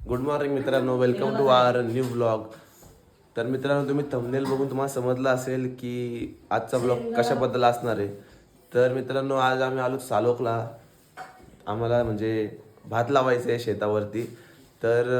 Good morning मित्रांनो, welcome to our new blog. तर मित्रांनो, तुम्ही थंबनेल बघून तुम्हाला समजलं असेल की आजचा ब्लॉग कशाबद्दल असणार आहे. तर मित्रांनो, आज आम्ही आलो सालोकला. आम्हाला म्हणजे भात लावायचं आहे शेतावरती. तर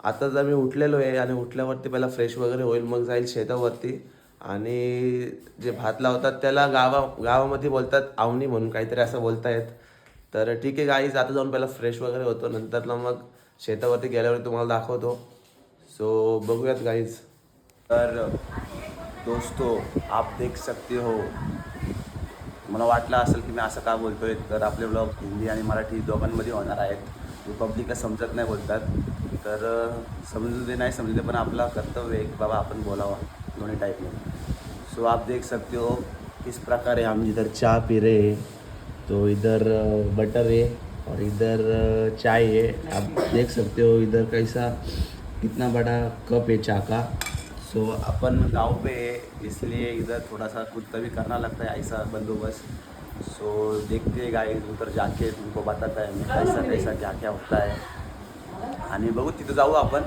आताच आम्ही उठलेलो आहे आणि उठल्यावरती पहिला फ्रेश वगैरे होईल, मग जाईल शेतावरती. आणि जे भात लावतात त्याला गावामध्ये बोलतात आवनी म्हणून काहीतरी असं बोलतायत. तर ठीक आहे गाईज, आता जाऊन पहिला फ्रेश वगैरे होतो, नंतरला मग शेतावरती गेल्यावर तुम्हाला दाखवतो. सो बघूयात गाईज. तर दोस्तों, आप देख सकते हो. मला वाटलं असेल की मी असं का बोलतोय, तर आपले ब्लॉग हिंदी आणि मराठी दोघांमध्ये होणार आहेत. ते पब्लिकला समजत नाही बोलतात, तर समजू दे नाही समजू दे, पण आपला कर्तव्य आहे की बाबा आपण बोलावा दोन्ही टाईपमध्ये. सो आप देख सकते हो किस प्रकार है. हम इधर चाय पी रहे हैं, तो इधर बटर है और इधर चाय है. आप देख सकते हो इधर कैसा कितना बड़ा कप है चाय का. सो अपन गांव पे है, इसलिए इधर थोड़ा सा खुद भी करना लगता है ऐसा बंदोबस्त. सो देखते हैं गाइस, उधर जाके तुमको बताता है मैं कैसा कैसा क्या क्या होता है. आणि बघू तिथं जाऊ आपण.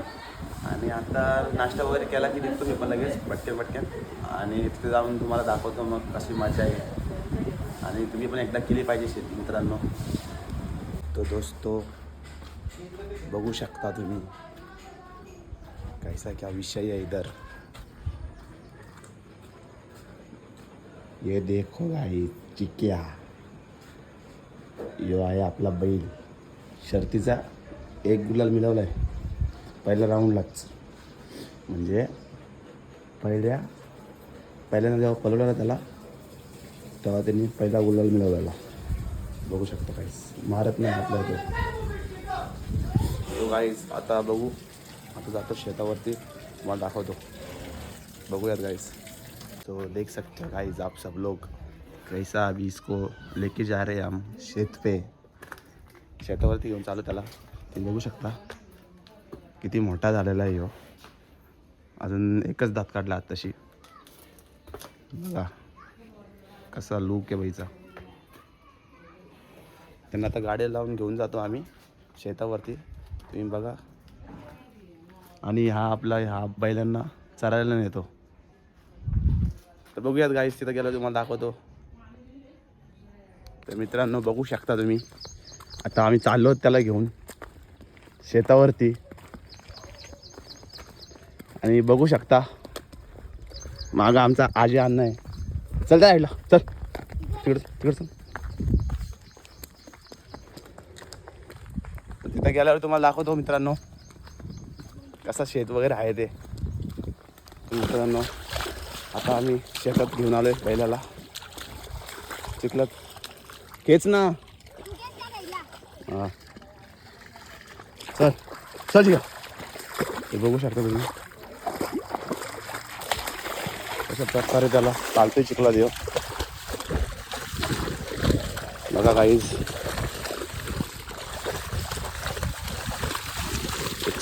आणि आता नाश्ता वगैरे केला की निघतो मी पण लगेच पटकन आणि तिथे जाऊन तुम्हाला दाखवतो मग कशी मजा आहे. आणि तुम्ही पण एकदा केली पाहिजे शेती मित्रांनो. तो दोस्तों, बघू शकता तुम्ही कैसा क्या विषय है इधर. ये देखो भाई चिक्या, यो आहे आपला बैल. शर्तीचा एक गुलाल मिळवला आहे पहिल्या राऊंडलाच. म्हणजे पहिल्यांदा जेव्हा पलवला त्याला तेव्हा त्यांनी पहिला गुलाल मिळवलेला. बघू शकतो काहीच मारत नाही आपल्या तो गाईज. आता बघू, आता जातो शेतावरती, मला दाखवतो. बघूयात गाईज. तो देख सकते हो गाइस आप सब लोग कैसा अभी इसको लेके जा रहे हैं हम शेत पे. शेतावरती घेऊन चालू त्याला. तुम्ही बघू शकता किती मोठा झालेला आहे. अजून एकच दात काढला तशी. बघा कसा लूक आहे बाईचा. त्यांना आता गाडी लावून घेऊन जातो आम्ही शेतावरती, तुम्ही बघा. आणि ह्या बैलांना चरायला नेतो. तर बघूयात गाईस, तिथं गेलो तुम्हाला दाखवतो. तर मित्रांनो बघू शकता तुम्ही, आता आम्ही चाललो त्याला घेऊन शेतावरती. आणि बघू शकता मागं आमचा आजी अण्णा आहे. चल त्या आईला चल, तिकडं चल. तिथं गेल्यावर तुम्हाला दाखवतो मित्रांनो कसा शेत वगैरे आहे ते. मित्रांनो आता आम्ही शेतात घेऊन आलोय बैलाला. चिखलात खेच ना. हां चल चल ठीक आहे. ते बघू शकता तुम्ही अशा प्रकारे त्याला चालतोय चिखलात येऊ. बघा काहीच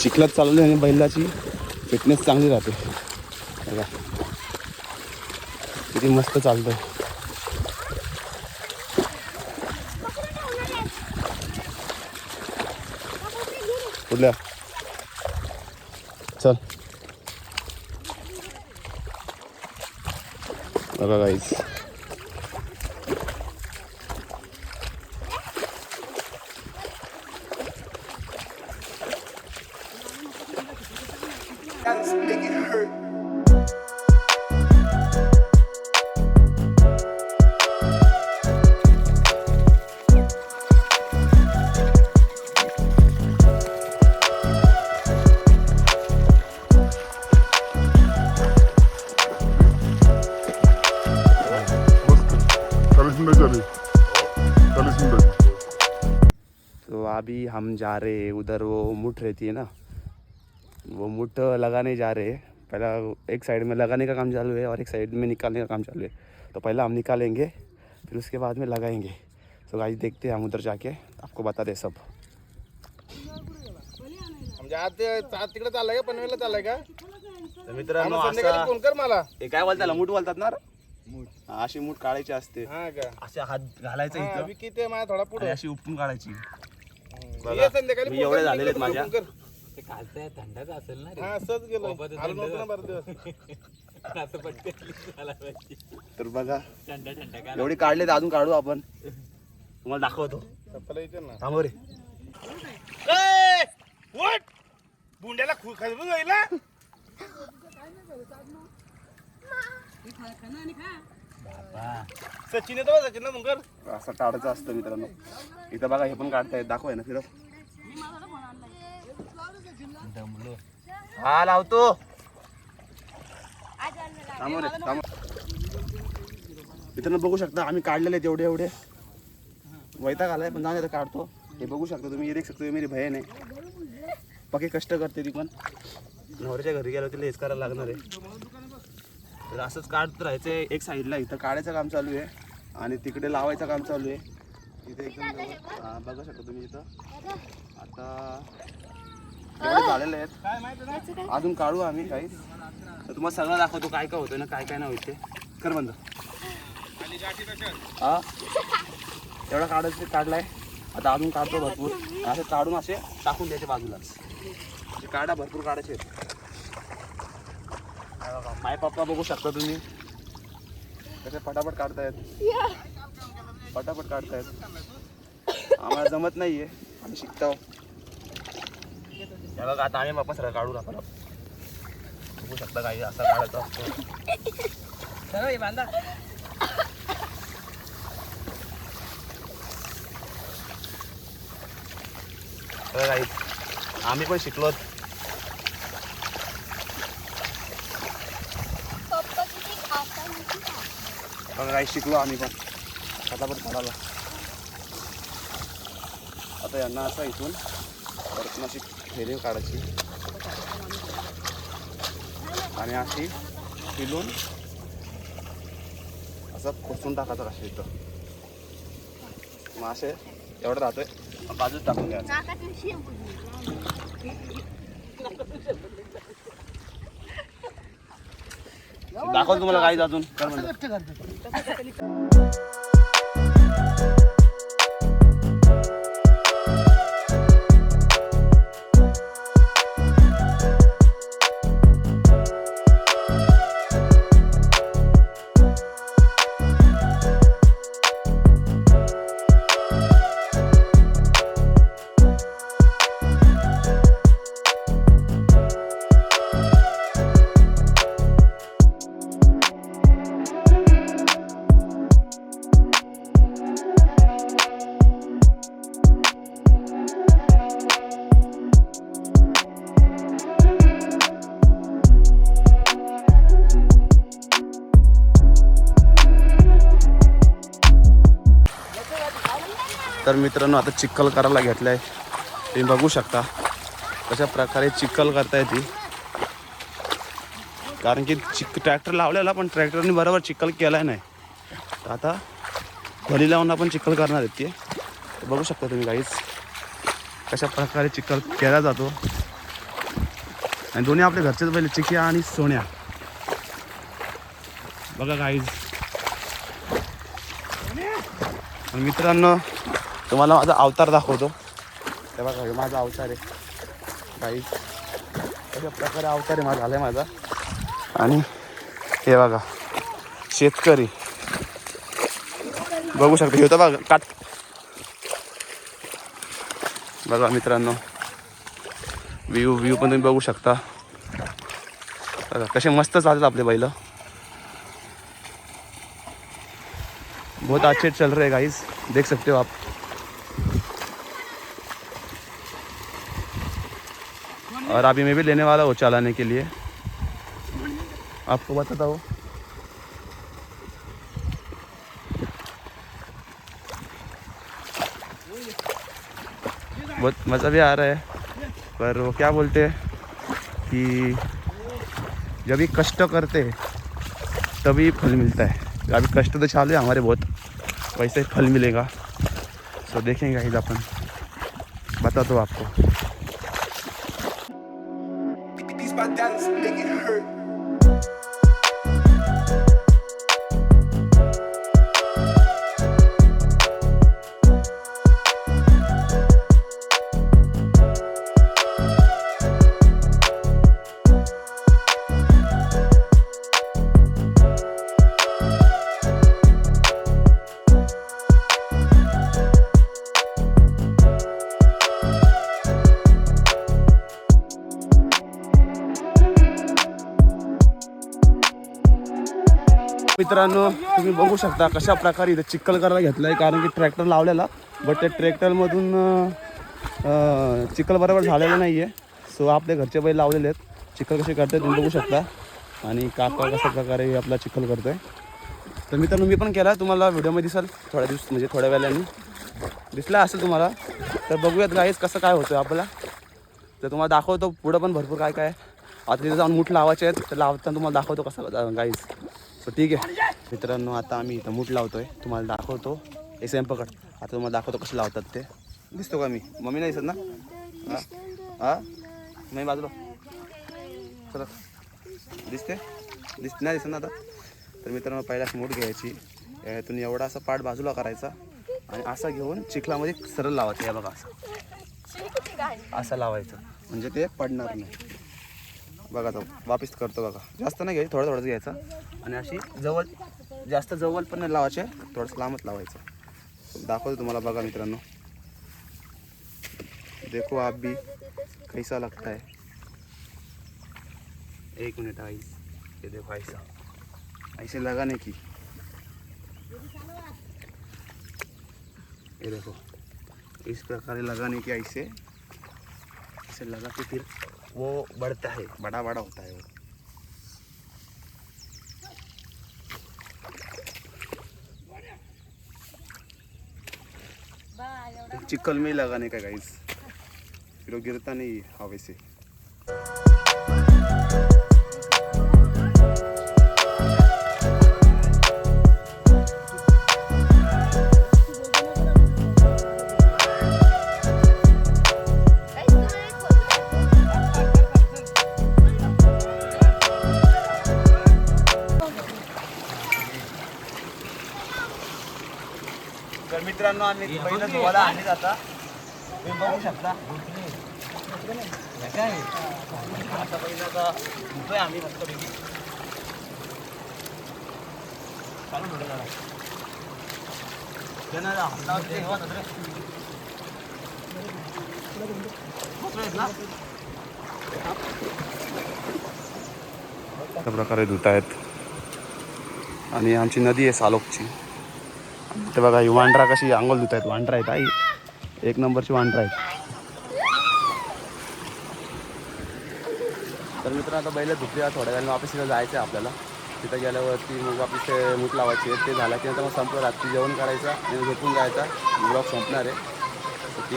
चिखलात चालवली आणि बैलाची फिटनेस चांगली राहते. बघा किती मस्त चालतंय. कुठल्या चल. बघा गाईस तो अभी हम जा रहे हैं उधर. वो मुठ रहती है ना, वो मुठ लगाने जा रहे हैं. पहला एक साइड में लगाने का काम चालू है और एक साइड में निकालने का काम चालू है. तो पहला हम निकालेंगे, फिर उसके बाद में लगाएंगे. तो गाइस देखते हैं हम उधर जाके, आपको बता दे सब. तिकडे चाललाय का पनवेलला चाललाय का? तर मित्रांनो संध्याकाळी फोन कर मला. हे काय बोलतात, मूठ बोलतात ना. अशी मूठ काढायची असते. हा का? असे हात घालायचा हा, इथं विकी ते माझ्या थोडा आणि पुढे अशी उपटून काढायची. ये संध्याकाळी मी फोन एवढे कर, झालेले आहेत फोन माझ्या. कर. ते खालचं थंडच असेल ना रे. हा असंच गेलो बाबा, तर आलो नव्हतं ना थंड बरं दिवस असं पटकन झाला पाहिजे. तर बघा थंड थंड काय एवढे काढले तर अजून काढू आपण, तुम्हाला दाखवतो. चप्पल येते ना थांबव रे. बुंड्याला खजरून जाईल ना. सचिन येतो बा, सचिन ना मुंगर असं काढायचं असतं मित्रांनो. इथं बघा हे पण काढतायत, दाखवाय ना फिरव. दमलो. हा लावतो. थांबव रे थांबव. मित्रांनो बघू शकता आम्ही काढलेले आहेत एवढे एवढे. वैताग आलाय पण जाऊन काढतो. हे बघू शकता तुम्ही, ये देख सकते हो मेरी बहीण आहे. पक्के कष्ट करते ती पण. नवऱ्याच्या घरी गेलो तिला हेच करायला लागणार आहे. तर असंच काढत राहायचं. एक साईडला इथं काढायचं काम चालू आहे आणि तिकडे लावायचं काम चालू आहे. इथे एकदम बघू शकता तुम्ही इथं. आता एवढे झालेले आहेत, अजून काढू आम्ही काही. तर तुम्हाला सगळं दाखवतो काय काय होतं ना काय काय नाही होते. कर बंद. हा एवढा काढलाय. आता अजून काढतो भरपूर. असे काढून असे टाकून द्यायचे बाजूलाच. काढा भरपूर काढायचे. माय पप्पा बघू शकता तुम्ही कसे फटाफट काढतायत. फटाफट काढतायत. आम्हाला जमत नाहीये, आम्ही शिकतो. बघा आता आम्ही बाप्पा सगळं काढू आपण. बघू शकता काही असं काढायचं असतो. बांधा. काही आम्ही पण शिकलो. बघा काही शिकलो आम्ही पण फटाफट काढायला. आता यांना असं इथून परत अशी फेरी काढायची आणि अशी फिरून असं खोसून टाकायचं कशा इथं. मग असे एवढं राहतोय बाजूच टाकून द्यायचं. दाखवतो तुम्हाला काही अजून. तर मित्रांनो आता चिखल करायला घेतलाय. तुम्ही बघू शकता कशा प्रकारे चिखल करताय ती. कारण की ट्रॅक्टर लावलेला पण ट्रॅक्टरने बरोबर चिखल केलाय नाही. तर आता खोली लावून आपण चिखल करणार आहेत ते. बघू शकता तुम्ही काहीच कशा प्रकारे चिखल केला जातो. आणि दोन्ही आपल्या घरचेच पहिले चिकिया आणि सोन्या. बघा काहीच. मित्रांनो तुम्हाला माझा अवतार दाखवतो. ते बघा हे माझा अवतार आहे. काही अशा प्रकारे अवतार आहे माझा, झाला आहे माझा. आणि हे बघा शेतकरी बघू शकता. हे होतं बघा काट. बघा मित्रांनो व्ह्यू पण तुम्ही बघू शकता. बघा कसे मस्त चालतात आपले बैल. बहुत अच्छे चल रहे हैं गाइस, देख सकते हो आप. और अभी मैं भी लेने वाला हूँ चलाने के लिए. आपको बताता हूँ. बहुत मज़ा भी आ रहा है. पर वो क्या बोलते हैं कि जब भी कष्ट करते हैं तभी फल मिलता है. अभी कष्ट तो चालू है हमारे बहुत, वैसे फल मिलेगा. सो देखेंगे गाइस अपन, बता दो आपको. मित्रांनो तुम्ही बघू शकता कशा प्रकारे इथे चिखल करायला घेतलं आहे, कारण की ट्रॅक्टर लावलेला बट त्या ट्रॅक्टरमधून चिखल बरोबर झालेलं नाही आहे. सो आपल्या घरचे बैल लावलेले आहेत, चिखल कसे करतात तुम्ही बघू शकता. आणि काका कशा प्रकारे आपला चिखल करतोय. तर मित्रांनो मी पण केला, तुम्हाला व्हिडिओमध्ये दिसेल थोड्या दिवस म्हणजे थोड्या वेळाने दिसला असेल तुम्हाला. तर बघूयात गाईज कसं काय होतं आपल्याला. तर तुम्हाला दाखवतो पुढं पण भरपूर काय काय. आता तिथे जाऊन मूठ लावायचे आहेत, तर लावताना तुम्हाला दाखवतो कसं गाईज. सो ठीक आहे मित्रांनो, आता आम्ही इथं मूठ लावतोय, तुम्हाला दाखवतो. एम पकड, आता तुम्हाला दाखवतो कसं लावतात ते. दिसतो का मी? मम्मी नाही दिसत ना? हां हां नाही बाजूला चला, दिसते नाही दिसत ना आता. तर मित्रांनो पहिला मूठ घ्यायची, यातून एवढा असा पाठ बाजूला करायचा आणि असा घेऊन चिखलामध्ये सरळ लावायचं. या बघा असं लावायचं म्हणजे ते पडणार नाही. बघा तो वापिस करतो बघा, जास्त नाही घ्यायचं, थोडंच घ्यायचं आणि अशी जवळ, जास्त जवळ पण नाही लावायचे, थोडंसं लांबच लावायचं. दाखवतो तुम्हाला बघा मित्रांनो, देखो आप भी कैसा लगता है. एक मिनट आई, ये देखो ऐसे लगाने की, ये देखो इस प्रकार लगाने की, ऐसे लगा के फिर वो बढ़ता है, बड़ा होता है वो. चिकल में लगाने का गाइस, फिर वो गिरता नहीं हवा से. तर मित्रांनो आम्ही पहिलं धुवायला आणले जाता, तुम्ही बघू शकता. आता पहिलं आता धुतोय आम्ही मस्तपैकी. चालू थोडं जरा अशा प्रकारे धुत आहेत. आणि आमची नदी आहे सालोकची. ते बघा ही वांढरा कशी आंघोळ धुत आहेत. वांढरा आहेत आई, एक नंबरची वांढरा आहेत. तर मित्रांनो आता बैल धुतली, थोड्या वेळाने वापस तिथं जायचं आहे आपल्याला. तिथं गेल्यावरती मग वापस ते मूठ लावायचे, ते झालं की नंतर मग संपलं, रात्री जेवण करायचं आणि झोपून जायचा. ब्लॉग संपणार आहे.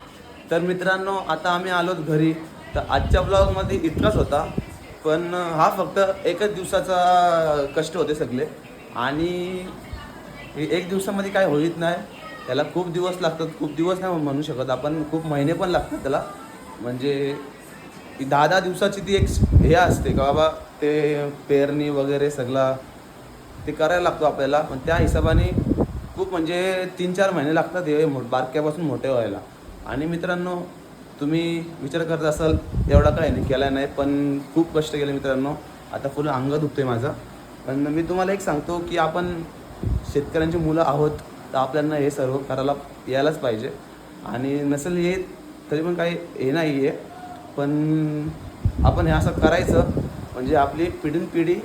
तर मित्रांनो आता आम्ही आलोत घरी. तर आजच्या ब्लॉगमध्ये इतकाच होता, पण हा फक्त एकच दिवसाचा कष्ट होते सगळे. आणि एक दिवसामध्ये काय होत नाही, त्याला खूप दिवस लागतात. खूप दिवस नाही म्हणू शकत आपण, खूप महिने पण लागतात त्याला. म्हणजे 10 दिवसाची ती एक हे असते का बाबा, ते पेरणी वगैरे सगळं ते करायला लागतो आपल्याला. पण त्या हिशोबाने खूप म्हणजे 3-4 महिने लागतात हे बारक्यापासून मोठे व्हायला. आणि मित्रांनो तुम्ही विचार करत असाल एवढा काय नाही केला नाही, पण खूप कष्ट केले मित्रांनो. आता फुल अंग दुखते माझं. पण मी तुम्हाला एक सांगतो की आपण शेतकऱ्यांची मुलं आहोत, तर आपल्याला हे सर्व करायला यायलाच पाहिजे. आणि नसेल येत तरी पण काही हे नाही आहे, पण आपण हे असं करायचं म्हणजे आपली पिढीनपिढी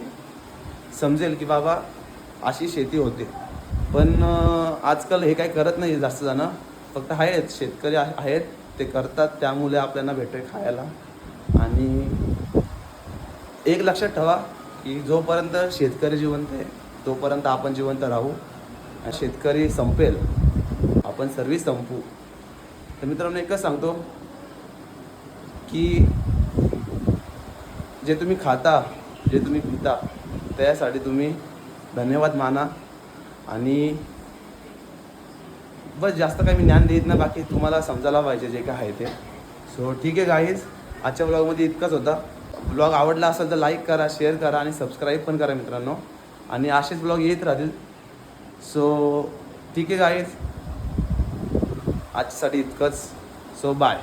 समजेल की बाबा अशी शेती होते. पण आजकाल हे काही करत नाही जास्त जणं, फक्त आहेत शेतकरी आहेत ते करतात, त्यामुळे आपल्याला भेटतोय खायला. आणि एक लक्षात ठेवा की जोपर्यंत शेतकरी जिवंत आहे तोपर्यंत आपण जिवंत राहू. शेतकरी संपेल आपण सर्व संपू. तर मित्रांनो एकच सांगतो की जे तुम्ही खाता, जे तुम्ही पिता, त्यासाठी तुम्ही धन्यवाद माना. आणि बस जास्त काही मी ज्ञान देत नाही, बाकी तुम्हाला समजायला पाहिजे जे काय आहे ते. सो ठीक आहे गाईज, आजच्या ब्लॉगमध्ये इतकंच होता. ब्लॉग आवडला असेल तर लाईक करा, शेअर करा आणि सबस्क्राईब पण करा मित्रांनो. आणि असेच ब्लॉग येत राहतील. सो ठीक आहे गाईज, आजच्यासाठी इतकंच. So bye.